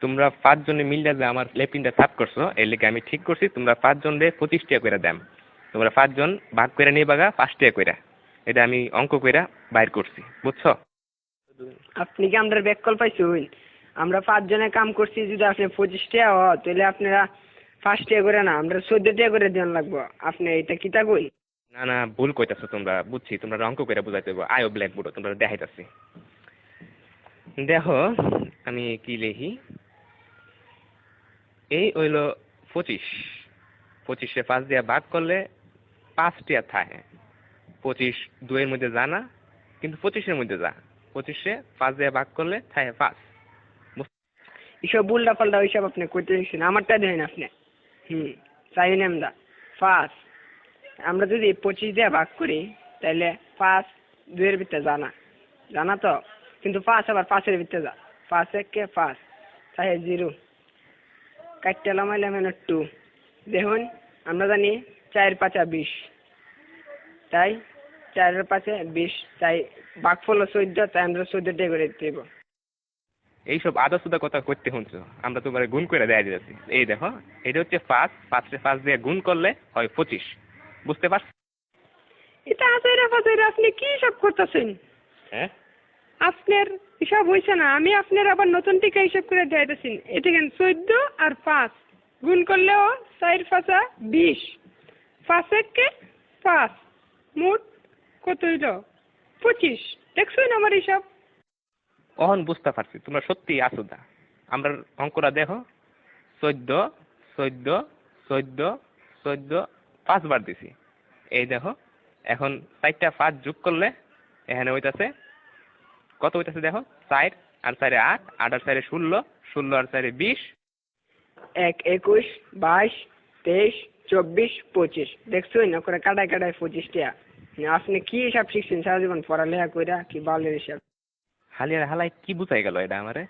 তোমরা 5 জনে মিললে যে আমার লেপিনটা সাফ করছো এর লেগে আমি ঠিক করছি তোমরা 5 জনে 25 টাকা করে দাম। তোমরা 5 জন ভাগ করে নিবাগা 5 টাকা করে। এটা আমি অঙ্ক কইরা বাইর করছি, বুঝছো? আপনি কি আমরা ব্যাক কল পাইছুন? আমরা 5 জনে কাম করছি, যদি আপনি 25 টাকা হয় তাহলে আপনারা 5 টাকা করে না, আমরা 14 টাকা করে দেন লাগবো। আপনি এটা কিতা কই? না না, ভুল কইতাছো তোমরা, বুঝছি তোমরা অঙ্ক কইরা বুঝাইতে হইব। আয়ো ব্ল্যাকবোর্ড তোমরা দেখাইতাছি। দেখো আমি কি লিখি, এই হইল 25। 25-এ 5 দিয়া ভাগ করলে 5 টাকা থাকে। 25 2 এর মধ্যে যা না, কিন্তু 25-এর মধ্যে যা। 25-এ 5 দিয়া ভাগ করলে থাকে 5। এসব উল্টা পাল্টা ওইসব আপনি কইতে দিচ্ছেন, আমারটা দেখেন আপনি। চাইন আমরা 5, আমরা যদি 25 দিয়ে ভাগ করি তাহলে 5 2 এর ভিতরে জানা জানা তো, কিন্তু 5 আবার 5 এর ভিতরে যা। 5 1 5 তাই 0 কাটতে লামাইলে মানে 2। দেখুন আমরা জানি 4 5 20, তাই 4 এর 5 20, তাই ভাগফল 14, তাই আমরা 14 টাকা করে দিতে হইব। এইসব আদা সুদা কথা করতে শুনছো, আমরা তোমার গুণ করে দেয়া দিতেছি। এই দেখো এটা হচ্ছে 5, 5-এ 5 দিয়ে গুণ করলে হয় 25, বুঝতে পারছো? এটা আজাইরা ফাজাইরা আপনি কি সব করতেছেন? হ্যাঁ, আপনার হিসাব হয়েছে না, আমি আপনার আবার নতুন টিকা হিসাব করে দেখাইতেছি। এটা কেন 14 আর 5 গুণ করলেও 4 5 20, 5 1 5, মোট কত হইল? 25। দেখছেন আমার হিসাব? অহন বুঝতে পারছি তোমরা সত্যি আসুদা। আমরা অঙ্কটা দেখো, 14 14 14 14 5 বার দিছি। এই দেখো এখন 4টা 5 যোগ করলে এখানে হইতাছে কত হইতাছে দেখো, 4 আর 4 8, 8 আর 4 16, 16 আর 4 20। 1 21 22 23 24 25। দেখছেন না করে কাটায় কাটায় 25 টাকা। আপনি কি হিসাব শিখছেন সারা জীবন পড়ালেখা কইরা, কি বালের হিসাব? হালিয়ার হালাই কি বুঝাই গেল এটা আমারে?